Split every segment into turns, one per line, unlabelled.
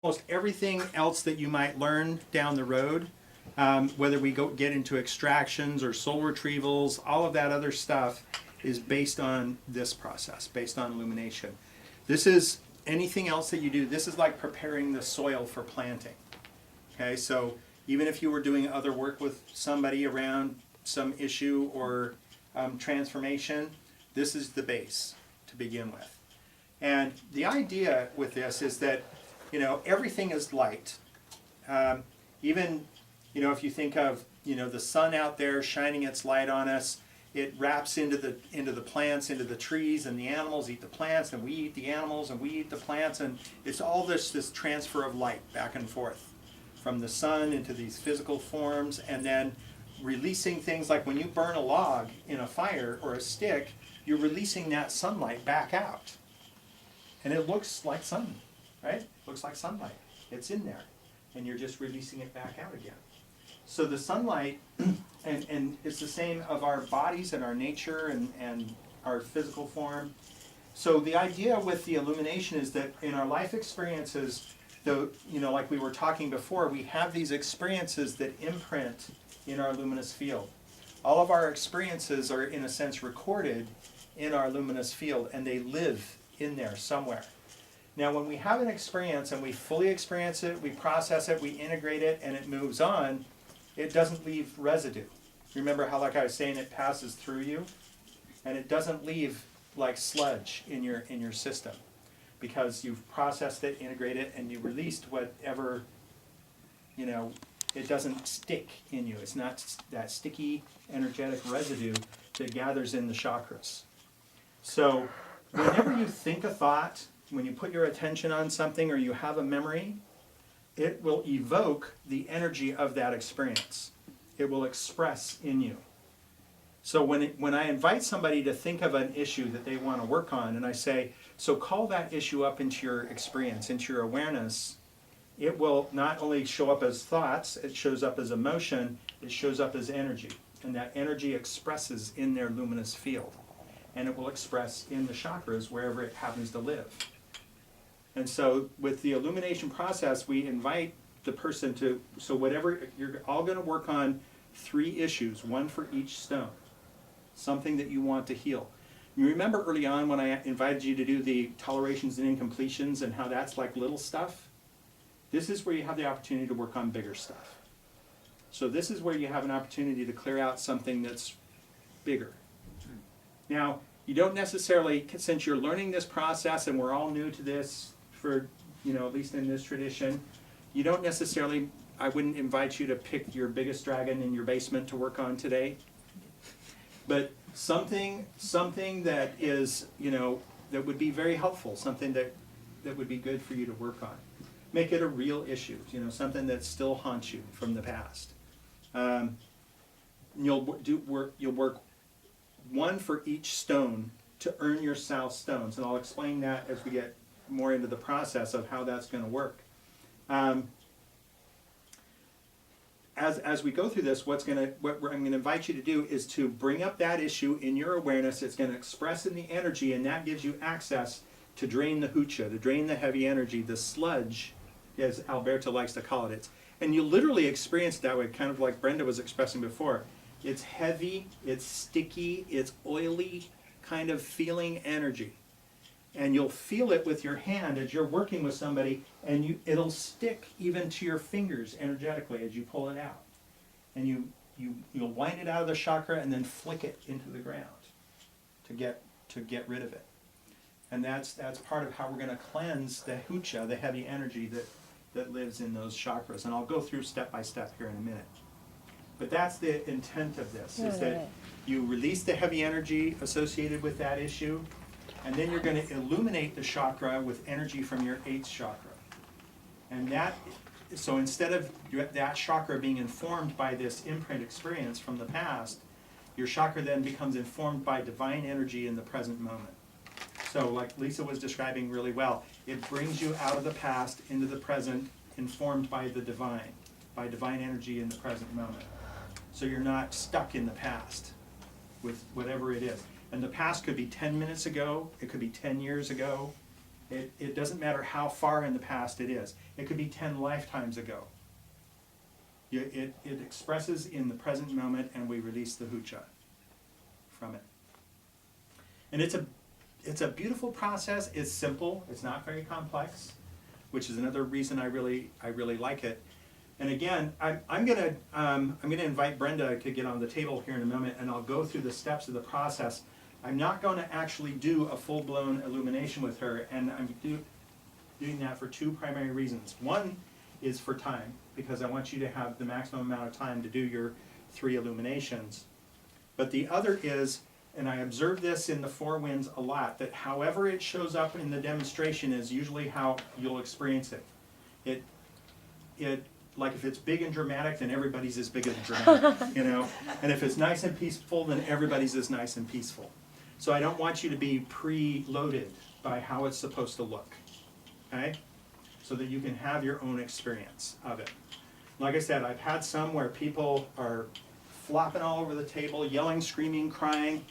almost everything else that you might learn down the road, whether we get into extractions or soul retrievals, all of that other stuff is based on this process, based on illumination. This is anything else that you do. This is like preparing the soil for planting. Okay, so even if you were doing other work with somebody around some issue or transformation, this is the base to begin with. And the idea with this is that, everything is light. Even, if you think of, the sun out there shining its light on us, it wraps into the plants, into the trees, and the animals eat the plants, and we eat the animals, and we eat the plants, and it's all this transfer of light back and forth from the sun into these physical forms, and then releasing things like when you burn a log in a fire or a stick, you're releasing that sunlight back out. And it looks like sun, right? It looks like sunlight. It's in there. And you're just releasing it back out again. So the sunlight, and it's the same of our bodies and our nature and our physical form. So the idea with the illumination is that in our life experiences, like we were talking before, we have these experiences that imprint in our luminous field. All of our experiences are, in a sense, recorded in our luminous field, and they live in there somewhere. Now, when we have an experience and we fully experience it, we process it, we integrate it, and it moves on, it doesn't leave residue. Remember how, like I was saying, it passes through you? And it doesn't leave like sludge in your system, because you've processed it, integrated it, and you released whatever, it doesn't stick in you. It's not that sticky, energetic residue that gathers in the chakras. So whenever you think a thought, when you put your attention on something or you have a memory, it will evoke the energy of that experience. It will express in you. So when I invite somebody to think of an issue that they want to work on, and I say, so call that issue up into your experience, into your awareness, it will not only show up as thoughts, it shows up as emotion, it shows up as energy. And that energy expresses in their luminous field. And it will express in the chakras wherever it happens to live. And so with the illumination process, we invite the person to, so whatever, you're all going to work on 3 issues, 1 for each stone. Something that you want to heal. You remember early on when I invited you to do the tolerations and incompletions and how that's like little stuff? This is where you have the opportunity to work on bigger stuff. So this is where you have an opportunity to clear out something that's bigger. Now, you don't necessarily, since you're learning this process and we're all new to this for, at least in this tradition, you don't necessarily, I wouldn't invite you to pick your biggest dragon in your basement to work on today. But something that is, that would be very helpful, something that would be good for you to work on. Make it a real issue, something that still haunts you from the past. You'll work 1 for each stone to earn yourself stones, and I'll explain that as we get more into the process of how that's going to work. As we go through this, what I'm going to invite you to do is to bring up that issue in your awareness. It's going to express in the energy, and that gives you access to drain the hucha, to drain the heavy energy, the sludge, as Alberto likes to call it. And you literally experience it that way, kind of like Brenda was expressing before. It's heavy, it's sticky, it's oily kind of feeling energy. And you'll feel it with your hand as you're working with somebody, and it'll stick even to your fingers energetically as you pull it out. And you'll wind it out of the chakra and then flick it into the ground to get rid of it. And that's part of how we're going to cleanse the hucha, the heavy energy that lives in those chakras. And I'll go through step by step here in a minute. But that's the intent of this, is that you release the heavy energy associated with that issue, and then you're going to illuminate the chakra with energy from your 8th chakra. And so instead of that chakra being informed by this imprint experience from the past, your chakra then becomes informed by divine energy in the present moment. So like Lisa was describing really well, it brings you out of the past into the present, informed by the divine energy in the present moment. So you're not stuck in the past with whatever it is. And the past could be 10 minutes ago, it could be 10 years ago, It doesn't matter how far in the past it is. It could be 10 lifetimes ago. It expresses in the present moment, and we release the hucha from it. And it's a beautiful process. It's simple. It's not very complex, which is another reason I really like it. And again, I'm gonna invite Brenda to get on the table here in a moment, and I'll go through the steps of the process. I'm not going to actually do a full-blown illumination with her, and I'm doing that for two primary reasons. One is for time, because I want you to have the maximum amount of time to do your 3 illuminations. But the other is, and I observe this in the Four Winds a lot, that however it shows up in the demonstration is usually how you'll experience it. Like if it's big and dramatic, then everybody's as big and dramatic, you know? And if it's nice and peaceful, then everybody's as nice and peaceful. So I don't want you to be pre-loaded by how it's supposed to look, okay? So that you can have your own experience of it. Like I said, I've had some where people are flopping all over the table, yelling, screaming, crying.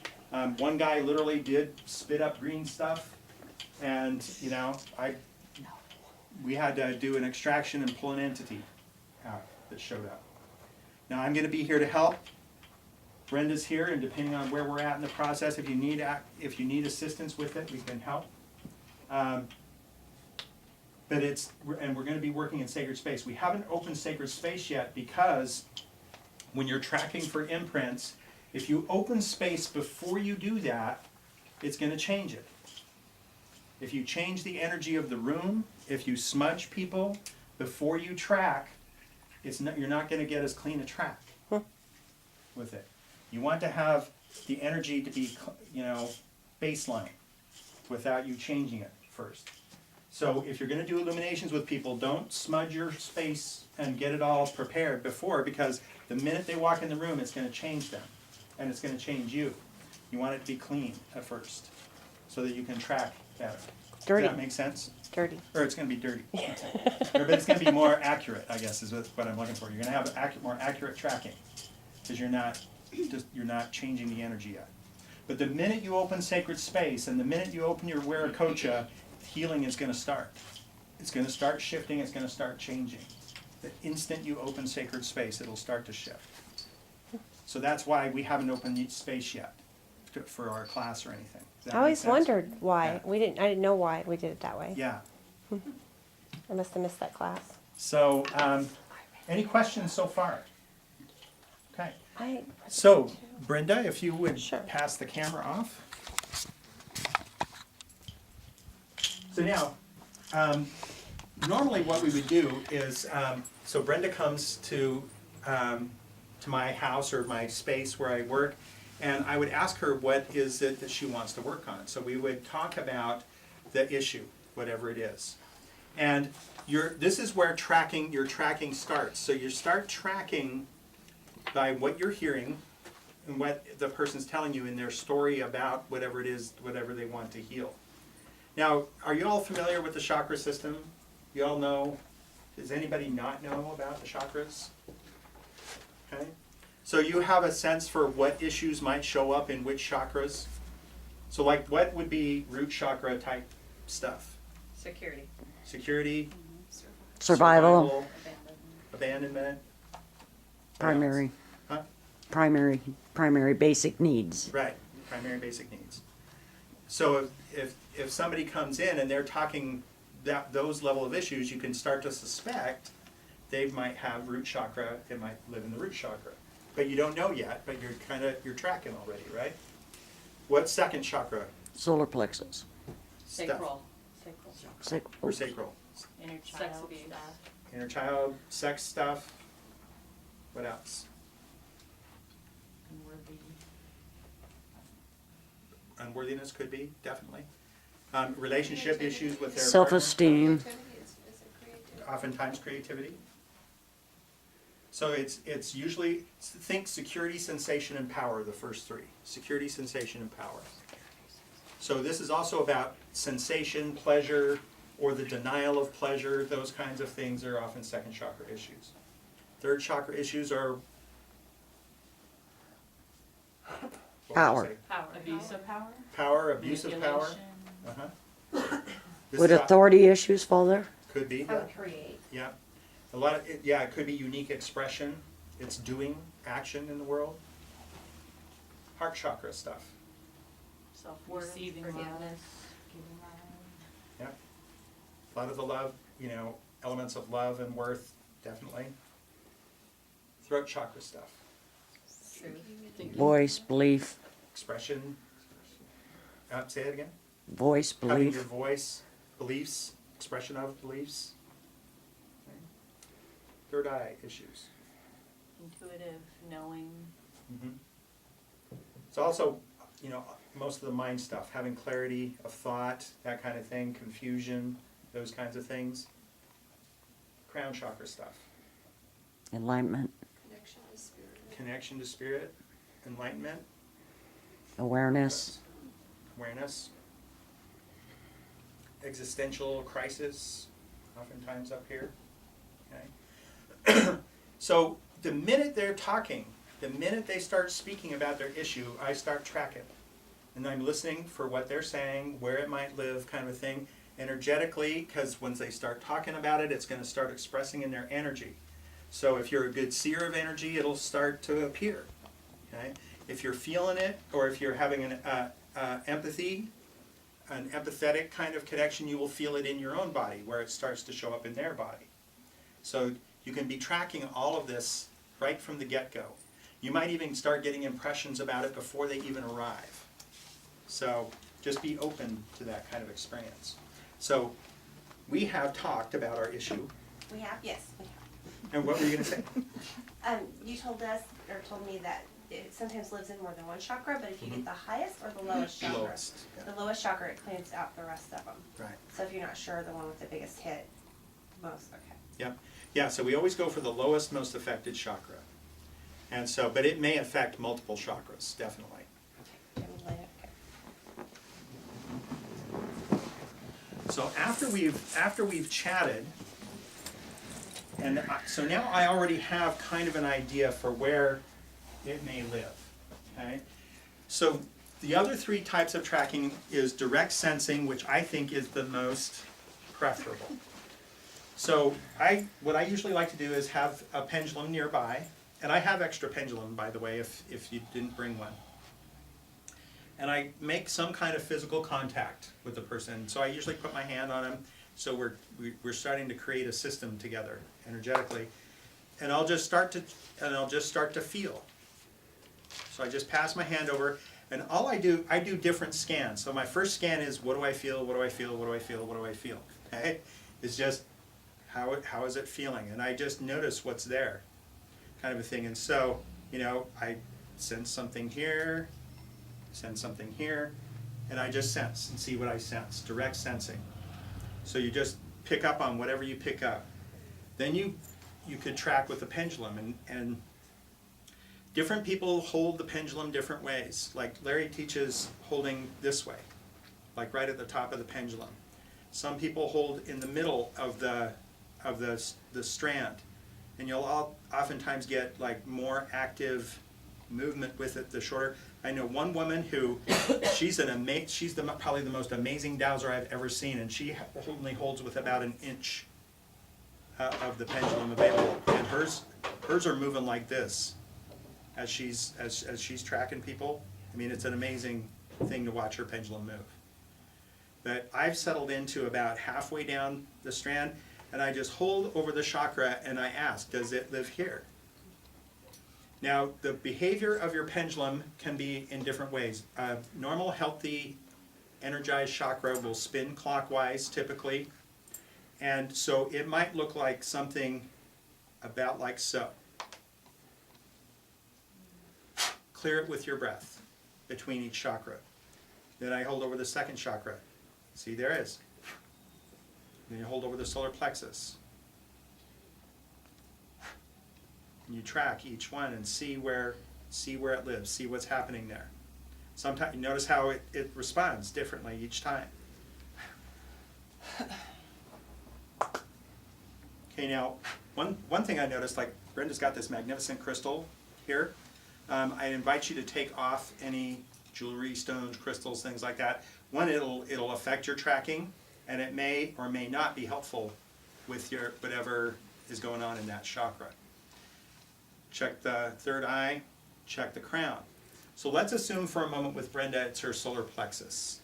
One guy literally did spit up green stuff, and you know, we had to do an extraction and pull an entity out that showed up. Now I'm going to be here to help. Brenda's here, and depending on where we're at in the process, if you need assistance with it, we can help. But we're going to be working in sacred space. We haven't opened sacred space yet because when you're tracking for imprints, if you open space before you do that, it's going to change it. If you change the energy of the room, if you smudge people before you track, you're not going to get as clean a track with it. You want to have the energy to be, you know, baseline without you changing it first. So if you're going to do illuminations with people, don't smudge your space and get it all prepared before, because the minute they walk in the room, it's going to change them, and it's going to change you. You want it to be clean at first, so that you can track better.
Dirty.
Does that make sense?
Dirty.
Or it's going to be dirty. But it's going to be more accurate, I guess, is what I'm looking for. You're going to have more accurate tracking, because you're not changing the energy yet. But the minute you open sacred space, and the minute you open your Viracocha, healing is going to start. It's going to start shifting. It's going to start changing. The instant you open sacred space, it'll start to shift. So that's why we haven't opened space yet for our class or anything. Does that
I always
make sense?
wondered why.
Yeah.
I didn't know why we did it that way.
Yeah.
I must have missed that class.
So, any questions so far? Okay.
I
So, Brenda, if you would
Sure.
pass the camera off. So now, normally what we would do is, so Brenda comes to my house or my space where I work, and I would ask her what is it that she wants to work on. So we would talk about the issue, whatever it is. And this is where your tracking starts. So you start tracking by what you're hearing and what the person's telling you in their story about whatever it is, whatever they want to heal. Now, are you all familiar with the chakra system? You all know? Does anybody not know about the chakras? Okay. So you have a sense for what issues might show up in which chakras? So like what would be root chakra type stuff?
Security.
Security,
Survival,
abandonment.
primary,
Huh?
primary basic needs.
Right, primary basic needs. So if somebody comes in and they're talking those level of issues, you can start to suspect they might have root chakra, they might live in the root chakra. But you don't know yet, but you're tracking already, right? What's second chakra?
Solar plexus.
Sacral.
Or sacral?
Inner child. Sex abuse.
Inner child, sex stuff. What else? Unworthiness could be, definitely. Relationship issues with their
Self-esteem.
partner. Oftentimes creativity. So it's usually, think security, sensation, and power, the first three. Security, sensation, and power. So this is also about sensation, pleasure, or the denial of pleasure. Those kinds of things are often second chakra issues. Third chakra issues are what would you
Power.
say?
Power. Abuse of power.
Power, abuse of power.
Manipulation.
This
Would
is
authority issues fall there?
could be.
I would create.
Yeah. A lot of it, yeah, it could be unique expression. It's doing action in the world. Heart chakra stuff.
Self-worth,
Receiving
forgiveness.
love, giving love.
Yep. A lot of the love, elements of love and worth, definitely. Throat chakra stuff.
Truth.
Voice, belief,
Expression. Say it again.
voice,
Having your
belief.
voice, beliefs, expression of beliefs. Okay. Third eye issues.
Intuitive, knowing.
Mm-hmm. It's also, most of the mind stuff, having clarity of thought, that kind of thing, confusion, those kinds of things. Crown chakra stuff.
Enlightenment,
Connection to spirit, enlightenment,
awareness,
awareness, existential crisis, oftentimes up here. Okay. So the minute they're talking, the minute they start speaking about their issue, I start tracking. And I'm listening for what they're saying, where it might live, kind of a thing, energetically, because once they start talking about it, it's going to start expressing in their energy. So if you're a good seer of energy, it'll start to appear. Okay? If you're feeling it, or if you're having an empathy, an empathetic kind of connection, you will feel it in your own body, where it starts to show up in their body. So you can be tracking all of this right from the get-go. You might even start getting impressions about it before they even arrive. So just be open to that kind of experience. So we have talked about our issue.
We have? Yes, we have.
And what were you going to say?
You told me that it sometimes lives in more than one chakra, but if you get the highest or the lowest chakra,
Lowest. Yeah.
the lowest chakra, it cleans out the rest of them.
Right.
So if you're not sure, the one with the biggest hit, most, okay.
Yep. Yeah, so we always go for the lowest, most affected chakra. And so, but it may affect multiple chakras, definitely.
Okay. Okay.
So after we've chatted, and so now I already have kind of an idea for where it may live. Okay. So the other three types of tracking is direct sensing, which I think is the most preferable. So what I usually like to do is have a pendulum nearby, and I have extra pendulum, by the way, if you didn't bring one. And I make some kind of physical contact with the person. So I usually put my hand on them, so we're starting to create a system together energetically. And I'll just start to feel. So I just pass my hand over, and all I do different scans. So my first scan is, what do I feel? What do I feel? What do I feel? What do I feel? Okay? It's just how is it feeling? And I just notice what's there, kind of a thing. And so, I sense something here, sense something here, and I just sense and see what I sense, direct sensing. So you just pick up on whatever you pick up. Then you could track with the pendulum, and different people hold the pendulum different ways. Like Larry teaches holding this way, like right at the top of the pendulum. Some people hold in the middle of the strand, and you'll oftentimes get like more active movement with it the shorter. I know one woman who she's probably the most amazing dowser I've ever seen, and she only holds with about an inch of the pendulum available, and hers are moving like this as she's tracking people. I mean, it's an amazing thing to watch her pendulum move. But I've settled into about halfway down the strand, and I just hold over the chakra and I ask, does it live here? Now, the behavior of your pendulum can be in different ways. Normal, healthy, energized chakra will spin clockwise typically, and so it might look like something about like so. Clear it with your breath between each chakra. Then I hold over the second chakra. See, there it is. Then you hold over the solar plexus. And you track each one and see where it lives, see what's happening there. Sometimes you notice how it responds differently each time. Okay, now one thing I noticed, like Brenda's got this magnificent crystal here. I invite you to take off any jewelry, stones, crystals, things like that. One, it'll affect your tracking, and it may or may not be helpful with your whatever is going on in that chakra. Check the third eye, check the crown. So let's assume for a moment with Brenda it's her solar plexus.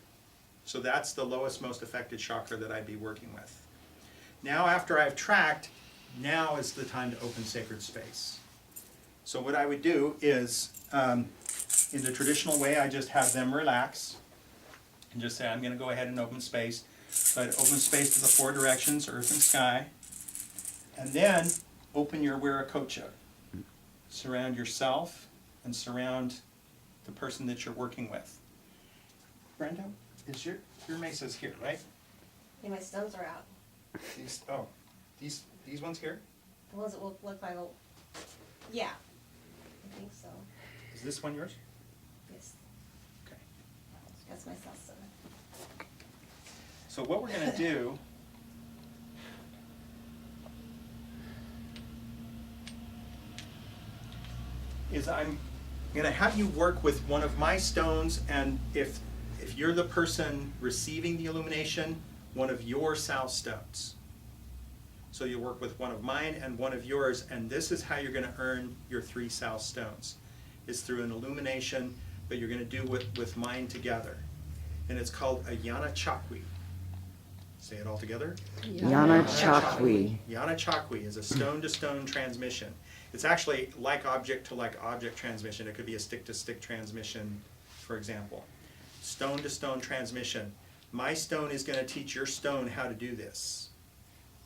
So that's the lowest, most affected chakra that I'd be working with. Now after I've tracked, now is the time to open sacred space. So what I would do is, in the traditional way, I just have them relax and just say, I'm going to go ahead and open space. So I'd open space to the four directions, earth and sky, and then open your Viracocha. Surround yourself and surround the person that you're working with. Brenda, is your mesa's here, right?
Yeah, my stones are out.
These ones here?
The ones that look like yeah, I think so.
Is this one yours?
Yes,
Okay.
that's my cell stone.
So what we're going to do is I'm going to have you work with one of my stones, and if you're the person receiving the illumination, one of your Sal stones. So you work with one of mine and one of yours, and this is how you're going to earn your 3 Sal stones. It's through an illumination, but you're going to do it with mine together. And it's called a Yana Chakwi. Say it all together.
Yana Chakwi.
Yana Chakwi is a stone-to-stone transmission. It's actually like object-to-like object transmission. It could be a stick-to-stick transmission, for example. Stone-to-stone transmission. My stone is going to teach your stone how to do this.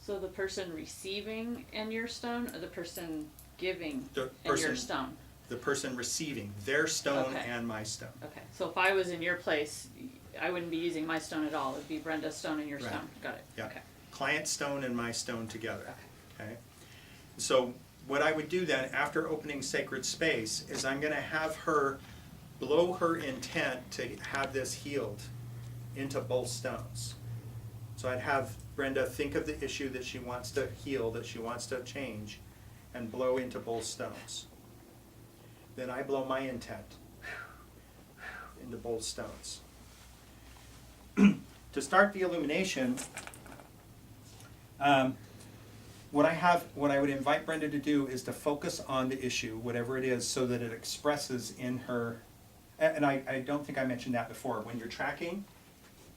So the person receiving in your stone, or the person giving
The
in your
person-
stone?
The person receiving their stone
Okay.
and my stone.
Okay, so if I was in your place, I wouldn't be using my stone at all. It'd be Brenda's stone and your
Right.
stone. Got it.
Yeah.
Okay.
Client stone and my stone together. Okay. So what I would do then after opening sacred space is I'm going to have her blow her intent to have this healed into both stones. So I'd have Brenda think of the issue that she wants to heal, that she wants to change, and blow into both stones. Then I blow my intent into both stones. To start the illumination, what I would invite Brenda to do is to focus on the issue, whatever it is, so that it expresses in her, and I don't think I mentioned that before. When you're tracking,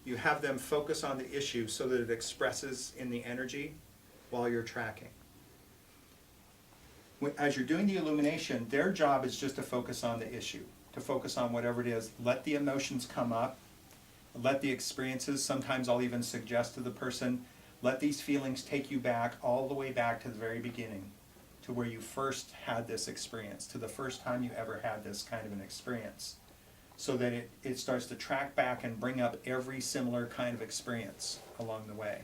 you have them focus on the issue so that it expresses in the energy while you're tracking. As you're doing the illumination, their job is just to focus on the issue, to focus on whatever it is. Let the emotions come up, let the experiences, sometimes I'll even suggest to the person, let these feelings take you back, all the way back to the very beginning, to where you first had this experience, to the first time you ever had this kind of an experience, so that it starts to track back and bring up every similar kind of experience along the way.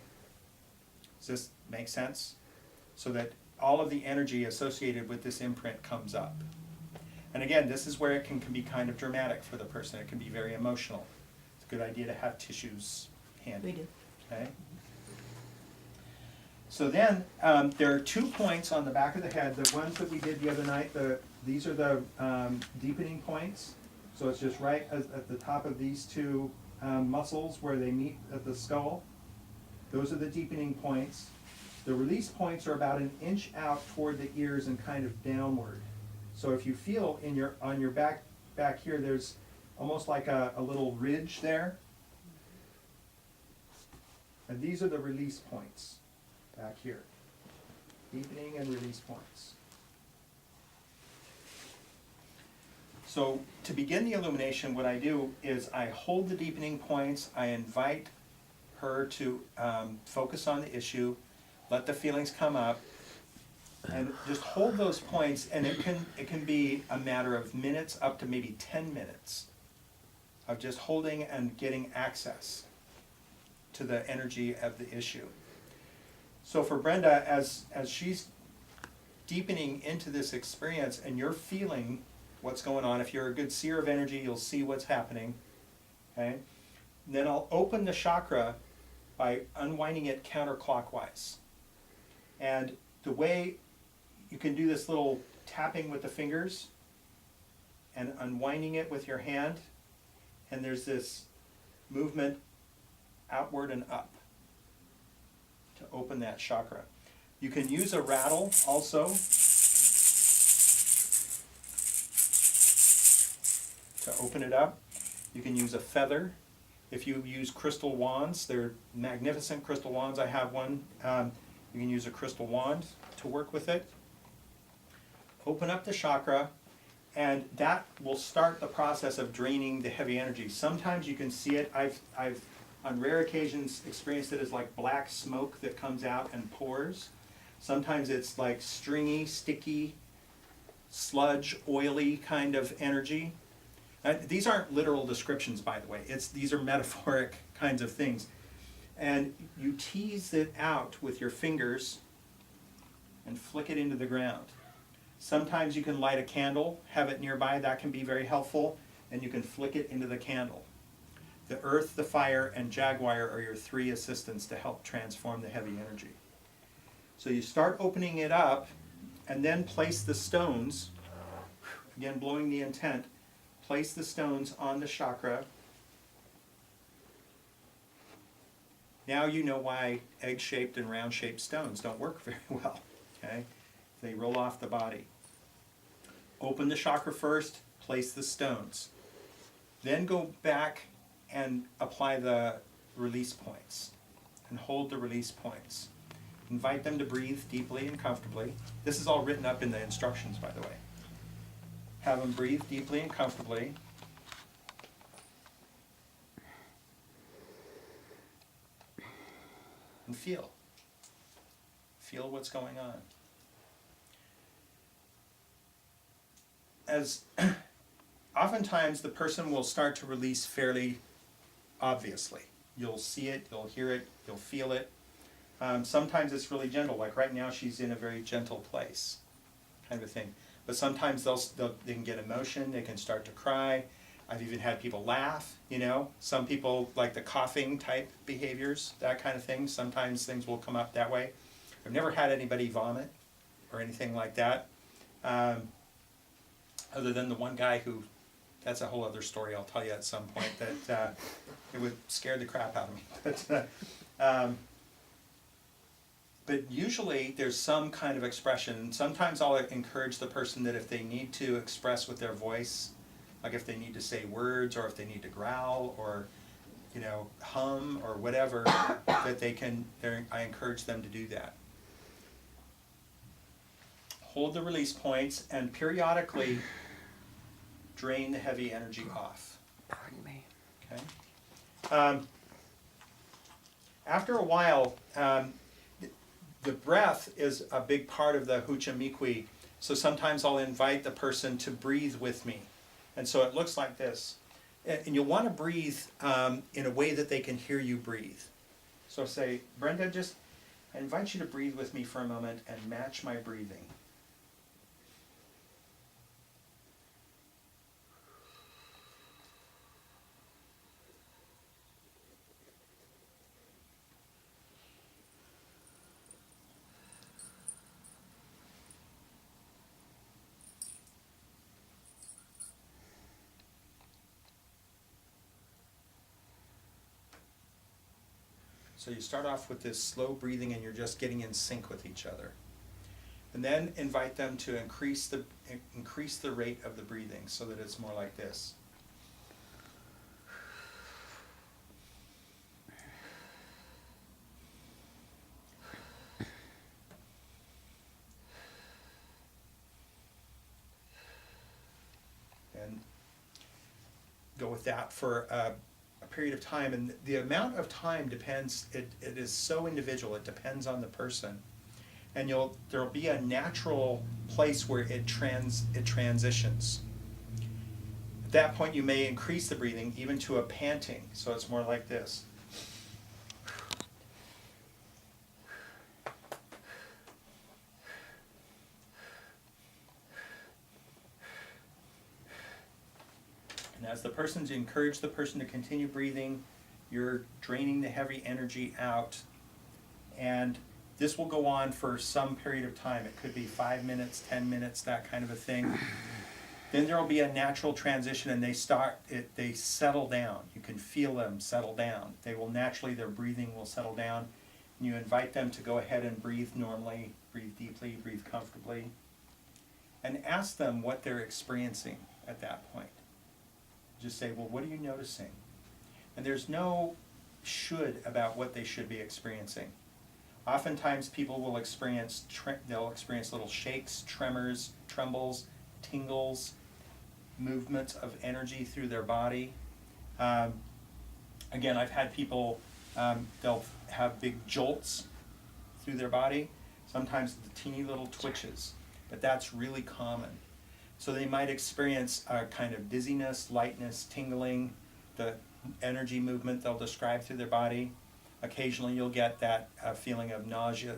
Does this make sense? So that all of the energy associated with this imprint comes up. And again, this is where it can be kind of dramatic for the person. It can be very emotional. It's a good idea to have tissues handy.
We do.
Okay? So then, there are 2 points on the back of the head. The ones that we did the other night, these are the deepening points. So it's just right at the top of these 2 muscles where they meet at the skull. Those are the deepening points. The release points are about 1 inch out toward the ears and kind of downward. So if you feel on your back here, there's almost like a little ridge there. And these are the release points back here. Deepening and release points. So to begin the illumination, what I do is I hold the deepening points, I invite her to focus on the issue, let the feelings come up, and just hold those points, and it can be a matter of minutes up to maybe 10 minutes of just holding and getting access to the energy of the issue. So for Brenda, as she's deepening into this experience and you're feeling what's going on, if you're a good seer of energy, you'll see what's happening. Okay? Then I'll open the chakra by unwinding it counterclockwise. And the way you can do this little tapping with the fingers and unwinding it with your hand, and there's this movement outward and up. to open that chakra. You can use a rattle also to open it up. You can use a feather. If you use crystal wands, they're magnificent crystal wands. I have one. You can use a crystal wand to work with it. Open up the chakra, and that will start the process of draining the heavy energy. Sometimes you can see it. I've on rare occasions experienced it as like black smoke that comes out and pours. Sometimes it's like stringy, sticky, sludge, oily kind of energy. These aren't literal descriptions, by the way. These are metaphoric kinds of things. And you tease it out with your fingers and flick it into the ground. Sometimes you can light a candle, have it nearby. That can be very helpful. And you can flick it into the candle. The earth, the fire, and jaguar are your three assistants to help transform the heavy energy. So you start opening it up, and then place the stones, again blowing the intent, place the stones on the chakra. Now you know why egg-shaped and round-shaped stones don't work very well, okay? They roll off the body. Open the chakra first, place the stones. Then go back and apply the release points, and hold the release points. Invite them to breathe deeply and comfortably. This is all written up in the instructions, by the way. Have them breathe deeply and comfortably. And feel. Feel what's going on. As oftentimes the person will start to release fairly obviously. You'll see it, you'll hear it, you'll feel it. Sometimes it's really gentle, like right now she's in a very gentle place, kind of a thing. But sometimes they can get emotion, they can start to cry. I've even had people laugh, you know. Some people like the coughing type behaviors, that kind of thing. Sometimes things will come up that way. I've never had anybody vomit or anything like that. Other than the one guy who, that's a whole other story I'll tell you at some point, that it would scare the crap out of me. But usually there's some kind of expression. Sometimes I'll encourage the person that if they need to express with their voice, like if they need to say words or if they need to growl or, you know, hum or whatever, that they can, I encourage them to do that. Hold the release points and periodically drain the heavy energy off.
Pardon me.
Okay. After a while, the breath is a big part of the huchamikwi. So sometimes I'll invite the person to breathe with me. And so it looks like this. And you'll want to breathe in a way that they can hear you breathe. So say, Brenda, I invite you to breathe with me for a moment and match my breathing. So you start off with this slow breathing and you're just getting in sync with each other. And then invite them to increase the rate of the breathing so that it's more like this. And go with that for a period of time, and the amount of time depends, it is so individual, it depends on the person. And there'll be a natural place where it transitions. At that point you may increase the breathing even to a panting, so it's more like this. And as you encourage the person to continue breathing, you're draining the heavy energy out. And this will go on for some period of time. It could be 5 minutes, 10 minutes, that kind of a thing. Then there will be a natural transition and they settle down. You can feel them settle down. Their breathing will settle down. You invite them to go ahead and breathe normally, breathe deeply, breathe comfortably, and ask them what they're experiencing at that point. Just say, well, what are you noticing? And there's no should about what they should be experiencing. Oftentimes people will experience, they'll experience little shakes, tremors, trembles, tingles, movements of energy through their body. Again, I've had people, they'll have big jolts through their body, sometimes the teeny little twitches, but that's really common. So they might experience a kind of dizziness, lightness, tingling, the energy movement they'll describe through their body. Occasionally you'll get that feeling of nausea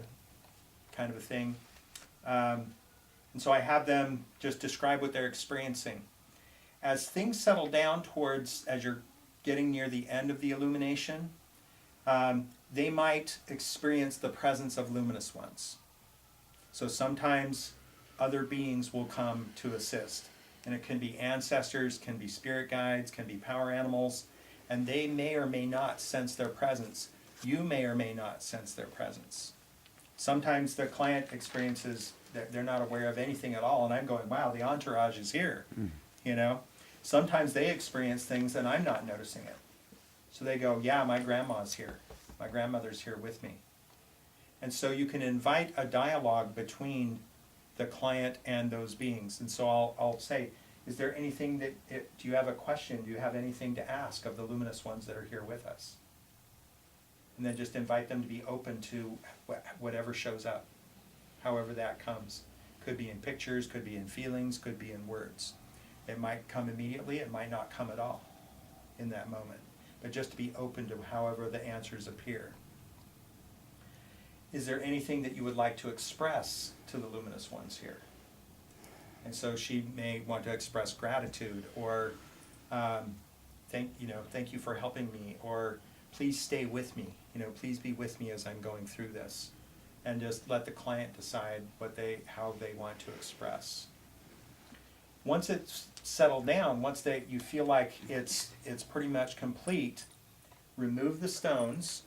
kind of a thing. And so I have them just describe what they're experiencing. As things settle down towards, as you're getting near the end of the illumination, they might experience the presence of luminous ones. So sometimes other beings will come to assist. And it can be ancestors, can be spirit guides, can be power animals, and they may or may not sense their presence. You may or may not sense their presence. Sometimes the client experiences that they're not aware of anything at all, and I'm going, wow, the entourage is here, you know? Sometimes they experience things and I'm not noticing it. So they go, yeah, my grandma's here. My grandmother's here with me. And so you can invite a dialogue between the client and those beings. And so I'll say, is there anything that, do you have a question? Do you have anything to ask of the luminous ones that are here with us? And then just invite them to be open to whatever shows up, however that comes. Could be in pictures, could be in feelings, could be in words. It might come immediately, it might not come at all in that moment. But just to be open to however the answers appear. Is there anything that you would like to express to the luminous ones here? And so she may want to express gratitude, or thank you for helping me, or please stay with me, please be with me as I'm going through this. And just let the client decide how they want to express. Once it's settled down, once you feel like it's pretty much complete, remove the stones,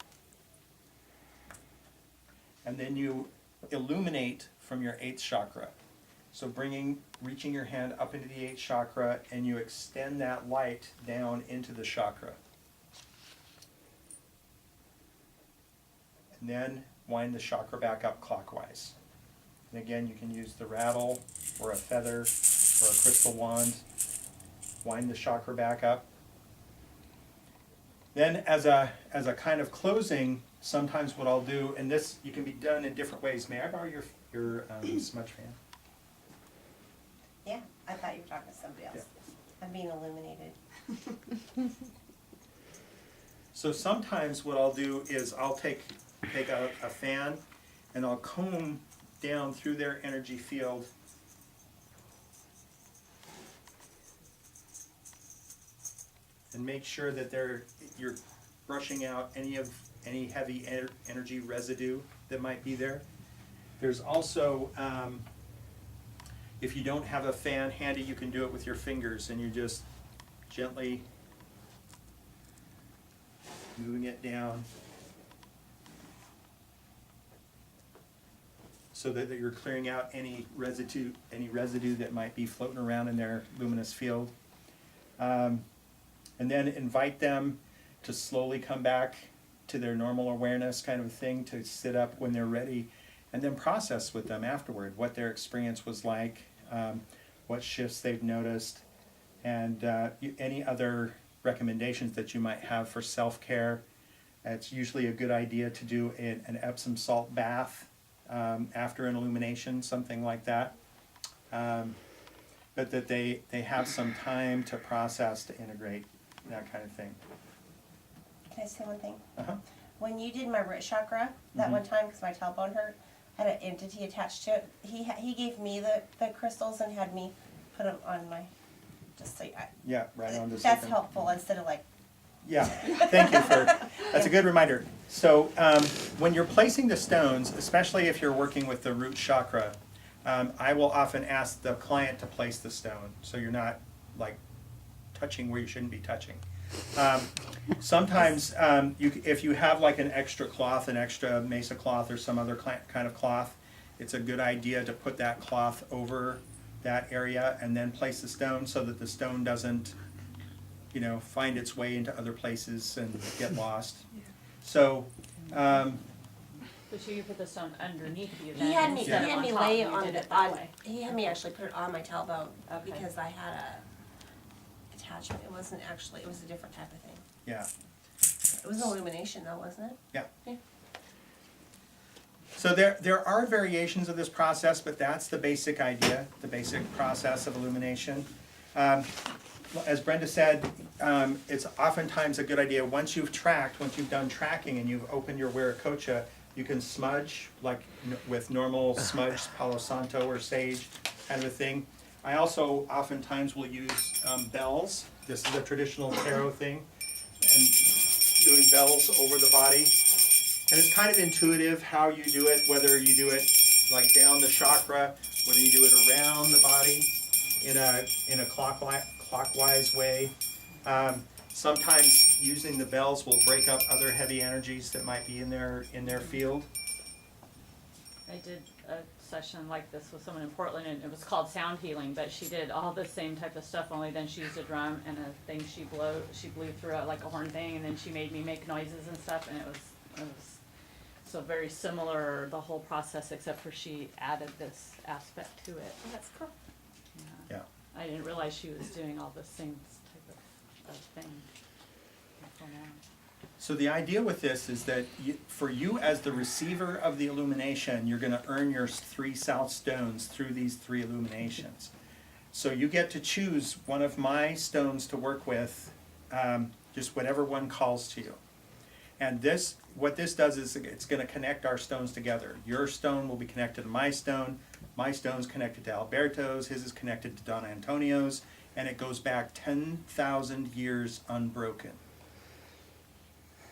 and then you illuminate from your 8th chakra. So reaching your hand up into the 8th chakra, and you extend that light down into the chakra. And then wind the chakra back up clockwise. And again, you can use the rattle or a feather or a crystal wand. Wind the chakra back up. Then as a kind of closing, sometimes what I'll do, and this you can be done in different ways. May I borrow your smudge fan?
Yeah, I thought you were talking to somebody else.
Yeah.
I'm being illuminated.
So sometimes what I'll do is I'll take a fan and I'll comb down through their energy field. And make sure that you're brushing out any heavy energy residue that might be there. There's also, if you don't have a fan handy, you can do it with your fingers, and you just gently moving it down so that you're clearing out any residue that might be floating around in their luminous field. And then invite them to slowly come back to their normal awareness kind of thing, to sit up when they're ready, and then process with them afterward what their experience was like, what shifts they've noticed, and any other recommendations that you might have for self-care. It's usually a good idea to do an Epsom salt bath after an illumination, something like that. But that they have some time to process, to integrate, that kind of thing.
Can I say one thing?
Uh-huh.
When you did my root chakra that one time, because my tailbone hurt, had an entity attached to it. He gave me the crystals and had me put them on my. Just so
Yeah, right on the
that's
second.
helpful instead of like.
Yeah, thank you that's a good reminder. So when you're placing the stones, especially if you're working with the root chakra, I will often ask the client to place the stone, so you're not like touching where you shouldn't be touching. Sometimes, if you have like an extra cloth, an extra mesa cloth or some other kind of cloth, it's a good idea to put that cloth over that area and then place the stone so that the stone doesn't, find its way into other places and get lost. So,
But you put the stone underneath you then
He had me, he
instead of
had me
top.
lay
You
it on
did it
the,
that
on,
way.
he had me actually put it on my tailbone
Okay.
because I had a attachment. It wasn't actually, it was a different type of thing.
yeah.
It was illumination though, wasn't it?
Yeah.
Yeah.
So there are variations of this process, but that's the basic idea, the basic process of illumination. As Brenda said, it's oftentimes a good idea, once you've done tracking and you've opened your Viracocha, you can smudge, like with normal smudge, Palo Santo or sage kind of a thing. I also oftentimes will use bells. This is a traditional tarot thing, and doing bells over the body. And it's kind of intuitive how you do it, whether you do it like down the chakra, whether you do it around the body in a clockwise way. Sometimes using the bells will break up other heavy energies that might be in their field.
I did a session like this with someone in Portland, and it was called sound healing, but she did all the same type of stuff, only then she used a drum and a thing she blew through it like a horn thing, and then she made me make noises and stuff, and it was so very similar, the whole process, except for she added this aspect to it.
Oh, that's cool.
Yeah.
I didn't realize she was doing all the same type of thing. Until now.
So the idea with this is that for you as the receiver of the illumination, you're going to earn your 3 south stones through these 3 illuminations. So you get to choose one of my stones to work with, just whatever one calls to you. And what this does is it's going to connect our stones together. Your stone will be connected to my stone's connected to Alberto's, his is connected to Don Antonio's, and it goes back 10,000 years unbroken.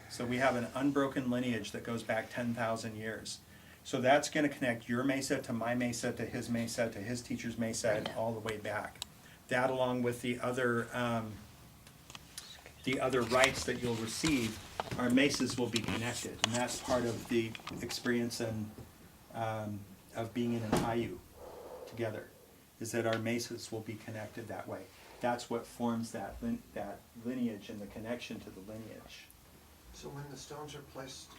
So we have an unbroken lineage that goes back 10,000 years. So that's going to connect your mesa to my mesa to his teacher's mesa, and all the way back. That, along with the other rites that you'll receive, our mesas will be connected, and that's part of the experience and of being in an ayu together, is that our mesas will be connected that way. That's what forms that lineage and the connection to the lineage.
So when the stones are placed,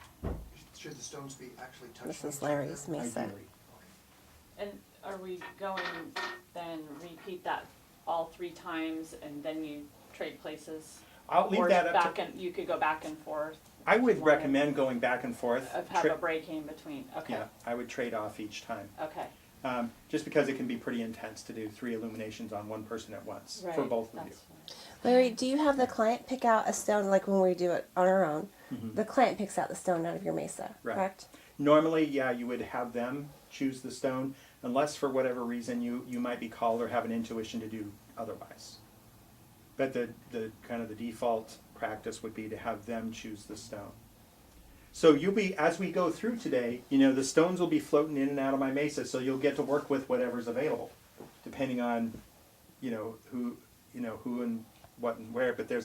should the stones be actually touching?
This is
each other?
Larry's mesa.
Ideally.
And are we going then repeat that all 3 times and then you trade places?
I'll leave
Or
that up
back
to,
and you could go back and forth
I would recommend going back and forth.
have a break in between. Okay.
Yeah, I would trade off each time.
Okay.
Just because it can be pretty intense to do 3 illuminations on one person at once, for
Right,
both of you.
that's fine.
Larry, do you have the client pick out a stone, like when we do it on our own?
Mhm.
The client picks out the stone out of your mesa,
Right.
correct?
Normally, yeah, you would have them choose the stone, unless for whatever reason you might be called or have an intuition to do otherwise. But the kind of the default practice would be to have them choose the stone. So as we go through today, the stones will be floating in and out of my mesa, so you'll get to work with whatever's available, depending on, who and what and where. But there's